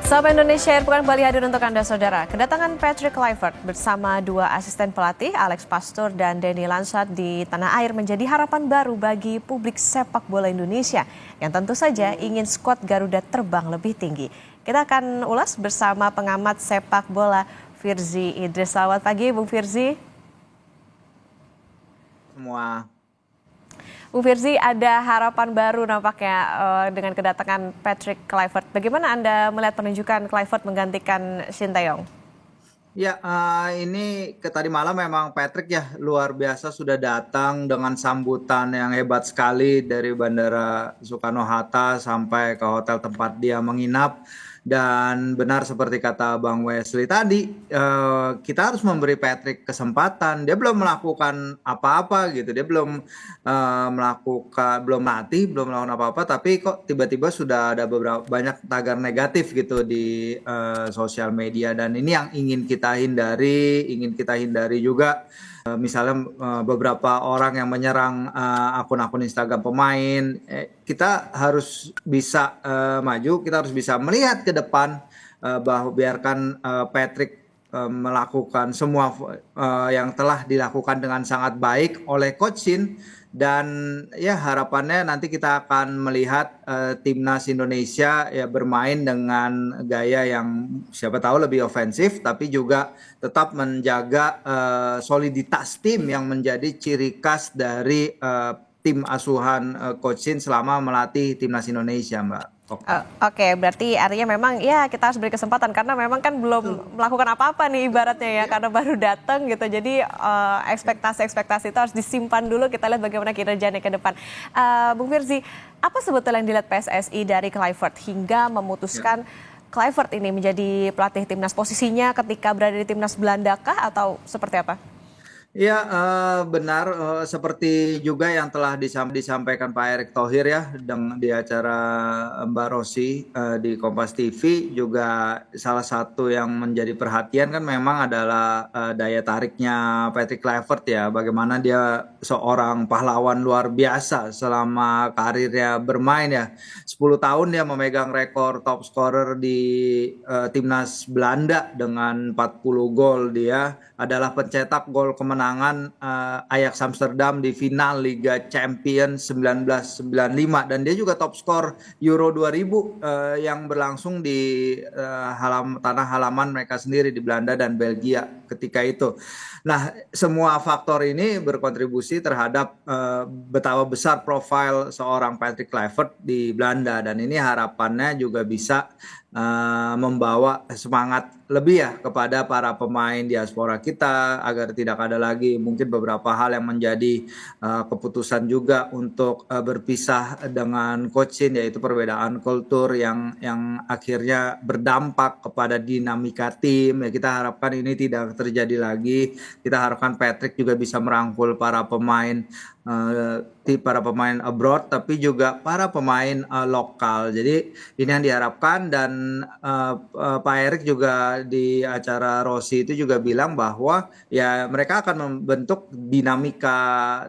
Sahabat Indonesia, Pekan Bali hadir untuk Anda, Saudara. Kedatangan Patrick Kluivert bersama dua asisten pelatih, Alex Pastoor dan Denny Lansat di tanah air menjadi harapan baru bagi publik sepak bola Indonesia yang tentu saja ingin skuad Garuda terbang lebih tinggi. Kita akan ulas bersama pengamat sepak bola Firzi Idris. Selamat pagi, Bung Firzi. Semua. Bu Firzi, ada harapan baru nampaknya dengan kedatangan Patrick Kluivert. Bagaimana Anda melihat penunjukan Kluivert menggantikan Shin Tae-yong? Ya, ini tadi malam memang Patrick ya luar biasa sudah datang dengan sambutan yang hebat sekali dari Bandara Soekarno-Hatta sampai ke hotel tempat dia menginap. Dan benar seperti kata Bang Wesley tadi, kita harus memberi Patrick kesempatan. Dia belum melakukan apa-apa gitu, dia belum latih, belum melakukan apa-apa, tapi kok tiba-tiba sudah ada banyak tagar negatif gitu di sosial media. Dan ini yang ingin kita hindari juga. Misalnya beberapa orang yang menyerang akun-akun Instagram pemain, kita harus bisa maju, kita harus bisa melihat ke depan bahwa biarkan Patrick melakukan semua yang telah dilakukan dengan sangat baik oleh Coach Shin. Dan ya harapannya nanti kita akan melihat timnas Indonesia ya bermain dengan gaya yang siapa tahu lebih ofensif, tapi juga tetap menjaga soliditas tim yang menjadi ciri khas dari tim asuhan Coach Shin selama melatih timnas Indonesia, Mbak. Oke, berarti artinya memang ya kita harus beri kesempatan karena memang kan belum melakukan apa-apa nih ibaratnya ya, karena baru datang gitu. Jadi ekspektasi itu harus disimpan dulu, kita lihat bagaimana kinerjanya ke depan. Bung Firzi, apa sebetulnya yang dilihat PSSI dari Kluivert hingga memutuskan Kluivert ini menjadi pelatih timnas? Posisinya ketika berada di timnas Belanda kah atau seperti apa? Ya, benar seperti juga yang telah disampaikan Pak Erick Thohir ya di acara Mbak Rossi di Kompas TV, juga salah satu yang menjadi perhatian kan memang adalah daya tariknya Patrick Kluivert ya, bagaimana dia seorang pahlawan luar biasa selama karirnya bermain ya. 10 tahun dia memegang rekor top scorer di timnas Belanda dengan 40 gol. Dia adalah pencetak gol kemenangan Ajax Amsterdam di final Liga Champions 1995, dan dia juga top skor Euro 2000 yang berlangsung di tanah halaman mereka sendiri di Belanda dan Belgia ketika itu. Nah, semua faktor ini berkontribusi terhadap betapa besar profil seorang Patrick Kluivert di Belanda, dan ini harapannya juga bisa membawa semangat lebih ya kepada para pemain diaspora kita agar tidak ada lagi mungkin beberapa hal yang menjadi keputusan juga untuk berpisah dengan Coach Shin, yaitu perbedaan kultur yang akhirnya berdampak kepada dinamika tim. Ya, kita harapkan ini tidak terjadi lagi. Kita harapkan Patrick juga bisa merangkul para pemain abroad, tapi juga para pemain lokal. Jadi ini yang diharapkan. Dan Pak Erick juga di acara Rossi itu juga bilang bahwa ya mereka akan membentuk dinamika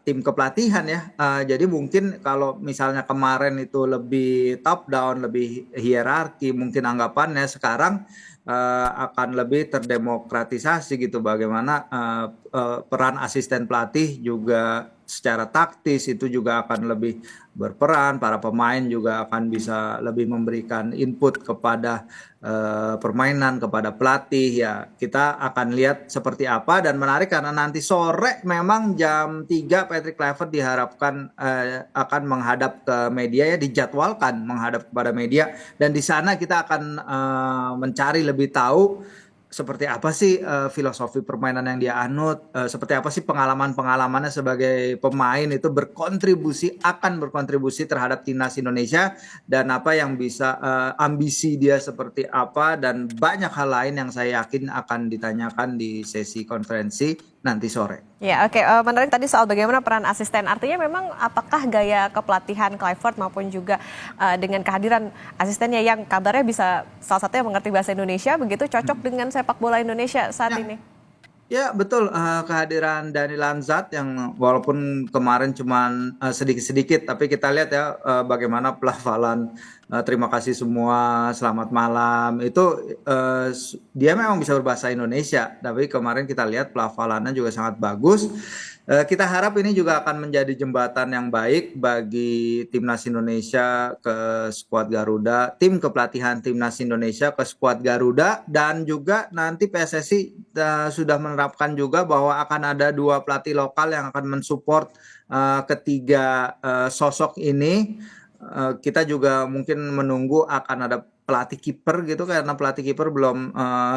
tim kepelatihan ya. Jadi mungkin kalau misalnya kemarin itu lebih top down, lebih hierarki mungkin anggapannya, sekarang akan lebih terdemokratisasi gitu, bagaimana peran asisten pelatih juga secara taktis itu juga akan lebih berperan, para pemain juga akan bisa lebih memberikan input kepada permainan, kepada pelatih ya. Kita akan lihat seperti apa, dan menarik karena nanti sore memang jam 3 Patrick Kluivert diharapkan akan menghadap ke media ya, dijadwalkan menghadap kepada media, dan di sana kita akan mencari lebih tahu seperti apa sih filosofi permainan yang dia anut, seperti apa sih pengalamannya sebagai pemain itu akan berkontribusi terhadap timnas Indonesia, dan apa yang bisa ambisi dia seperti apa, dan banyak hal lain yang saya yakin akan ditanyakan di sesi konferensi nanti sore. Ya, oke. Menarik tadi soal bagaimana peran asisten. Artinya memang apakah gaya kepelatihan Kluivert maupun juga dengan kehadiran asistennya yang kabarnya bisa salah satunya mengerti bahasa Indonesia begitu, cocok dengan sepak bola Indonesia saat ini? Ya betul, kehadiran Dani Lanzat yang walaupun kemarin cuman sedikit-sedikit, tapi kita lihat ya bagaimana pelafalan terima kasih semua, selamat malam itu dia memang bisa berbahasa Indonesia, tapi kemarin kita lihat pelafalannya juga sangat bagus. Kita harap ini juga akan menjadi jembatan yang baik bagi timnas Indonesia ke skuad Garuda, tim kepelatihan timnas Indonesia ke skuad Garuda, dan juga nanti PSSI sudah menerapkan juga bahwa akan ada 2 pelatih lokal yang akan mensupport ketiga sosok ini. Kita juga mungkin menunggu akan ada pelatih kiper gitu karena pelatih kiper belum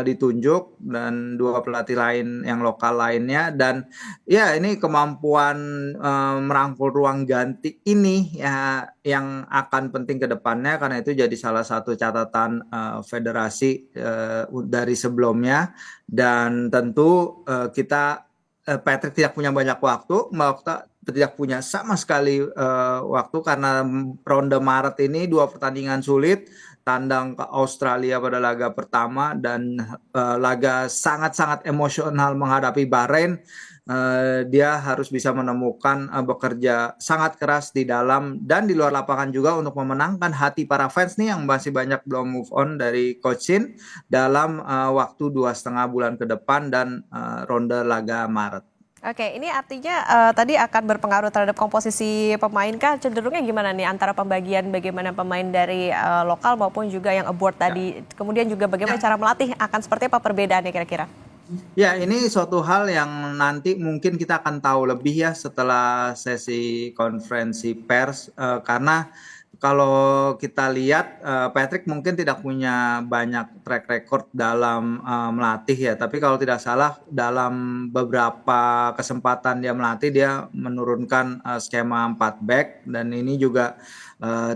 ditunjuk, dan 2 pelatih lain yang lokal lainnya. Dan ya ini kemampuan merangkul ruang ganti ini ya yang akan penting ke depannya, karena itu jadi salah satu catatan federasi dari sebelumnya. Dan tentu kita Patrick tidak punya banyak waktu, Mbak Okta tidak punya sama sekali waktu, karena ronde Maret ini 2 pertandingan sulit, tandang ke Australia pada laga pertama dan laga sangat-sangat emosional menghadapi Bahrain. Dia harus bisa menemukan bekerja sangat keras di dalam dan di luar lapangan juga untuk memenangkan hati para fans nih yang masih banyak belum move on dari Coach Shin dalam waktu 2,5 bulan ke depan dan ronde laga Maret. Oke, ini artinya tadi akan berpengaruh terhadap komposisi pemain kah? Cenderungnya gimana nih antara pembagian bagaimana pemain dari lokal maupun juga yang abroad tadi? Kemudian juga bagaimana cara melatih akan seperti apa perbedaannya kira-kira? Ya, ini suatu hal yang nanti mungkin kita akan tahu lebih ya setelah sesi konferensi pers, karena kalau kita lihat Patrick mungkin tidak punya banyak track record dalam melatih ya, tapi kalau tidak salah dalam beberapa kesempatan dia melatih dia menurunkan skema 4 back, dan ini juga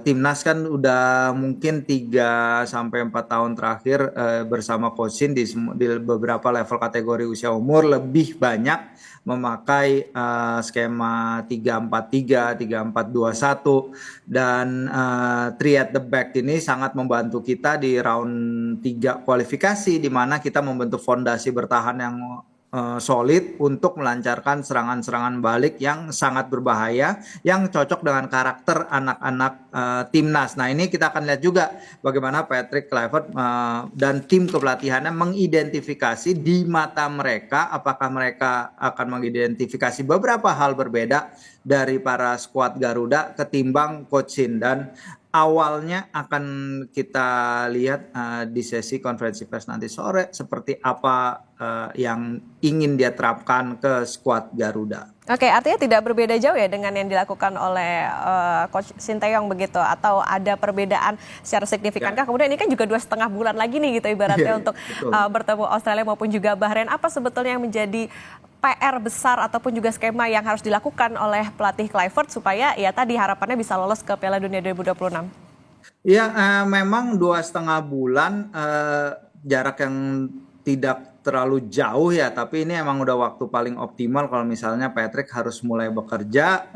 timnas kan udah mungkin 3 sampai 4 tahun terakhir bersama Coach Shin di beberapa level kategori usia umur lebih banyak memakai skema 3-4-3, 3-4-2-1, dan 3 at the back ini sangat membantu kita di round 3 kualifikasi, di mana kita membentuk fondasi bertahan yang solid untuk melancarkan serangan-serangan balik yang sangat berbahaya yang cocok dengan karakter anak-anak timnas. Nah, ini kita akan lihat juga bagaimana Patrick Kluivert dan tim kepelatihannya mengidentifikasi di mata mereka apakah mereka akan mengidentifikasi beberapa hal berbeda dari para skuad Garuda ketimbang Coach Shin. Dan awalnya akan kita lihat di sesi konferensi pers nanti sore seperti apa yang ingin dia terapkan ke skuad Garuda. Oke, artinya tidak berbeda jauh ya dengan yang dilakukan oleh Coach Sinteyong begitu, atau ada perbedaan secara signifikankah? Kemudian ini kan juga 2,5 bulan lagi nih gitu ibaratnya untuk bertemu Australia maupun juga Bahrain. Apa sebetulnya yang menjadi PR besar ataupun juga skema yang harus dilakukan oleh pelatih Kluivert supaya ya tadi harapannya bisa lolos ke Piala Dunia 2026? Ya, memang 2,5 bulan jarak yang tidak terlalu jauh ya, tapi ini emang udah waktu paling optimal kalau misalnya Patrick harus mulai bekerja.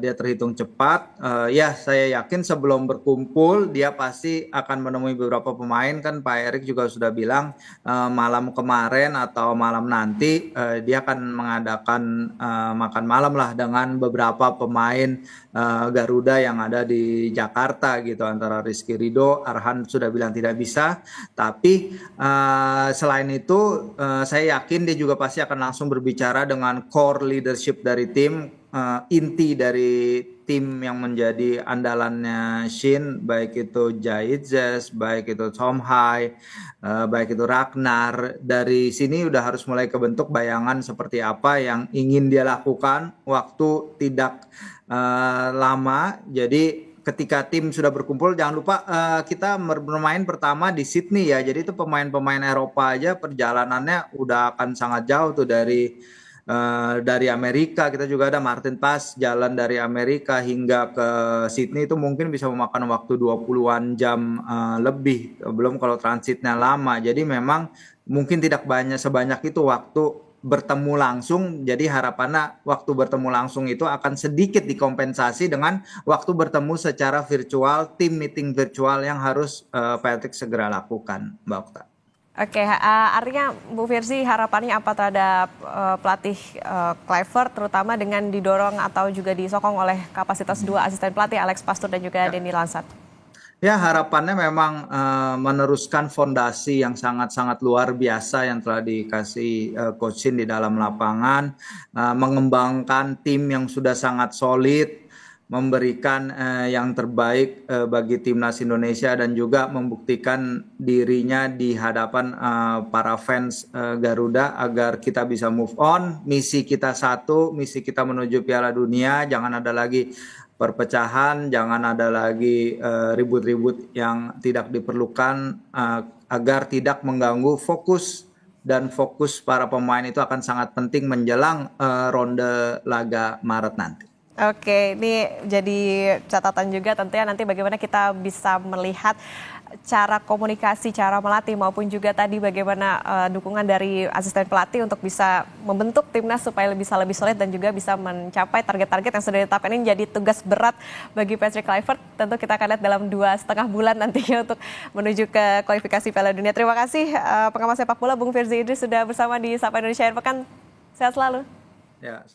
Dia terhitung cepat. Ya, saya yakin sebelum berkumpul dia pasti akan menemui beberapa pemain. Kan Pak Erik juga sudah bilang malam kemarin atau malam nanti dia akan mengadakan makan malam lah dengan beberapa pemain Garuda yang ada di Jakarta gitu, antara Rizky Ridho, Arhan sudah bilang tidak bisa, tapi selain itu saya yakin dia juga pasti akan langsung berbicara dengan core leadership dari tim, inti dari tim yang menjadi andalannya Shin, baik itu Jaitzes, baik itu Tom Hai, baik itu Ragnar. Dari sini udah harus mulai kebentuk bayangan seperti apa yang ingin dia lakukan waktu tidak lama. Jadi ketika tim sudah berkumpul, jangan lupa kita bermain pertama di Sydney ya. Jadi itu pemain-pemain Eropa aja perjalanannya udah akan sangat jauh tuh dari Amerika. Kita juga ada Martin Pass jalan dari Amerika hingga ke Sydney itu mungkin bisa memakan waktu 20-an jam lebih. Belum kalau transitnya lama. Jadi memang mungkin tidak sebanyak itu waktu bertemu langsung. Jadi harapannya waktu bertemu langsung itu akan sedikit dikompensasi dengan waktu bertemu secara virtual, tim meeting virtual yang harus Patrick segera lakukan, Mbak Okta. Oke, artinya Bu Firzi harapannya apa terhadap pelatih Kluivert, terutama dengan didorong atau juga disokong oleh kapasitas dua asisten pelatih Alex Pastoor dan juga Denny Lansat? Ya, harapannya memang meneruskan fondasi yang sangat-sangat luar biasa yang telah dikasih Coach Shin di dalam lapangan, mengembangkan tim yang sudah sangat solid, memberikan yang terbaik bagi timnas Indonesia dan juga membuktikan dirinya di hadapan para fans Garuda agar kita bisa move on. Misi kita satu, misi kita menuju Piala Dunia, jangan ada lagi perpecahan, jangan ada lagi ribut-ribut yang tidak diperlukan agar tidak mengganggu fokus dan fokus para pemain itu akan sangat penting menjelang ronde laga Maret nanti. Oke, ini jadi catatan juga tentunya nanti bagaimana kita bisa melihat cara komunikasi, cara melatih maupun juga tadi bagaimana dukungan dari asisten pelatih untuk bisa membentuk timnas supaya bisa lebih solid dan juga bisa mencapai target-target yang sudah ditetapkan. Ini jadi tugas berat bagi Patrick Kluivert. Tentu kita akan lihat dalam 2,5 bulan nantinya untuk menuju ke kualifikasi Piala Dunia. Terima kasih pengamat sepak bola Bung Firzi Idris sudah bersama di Sapa Indonesia Akhir Pekan. Sehat selalu. Ya.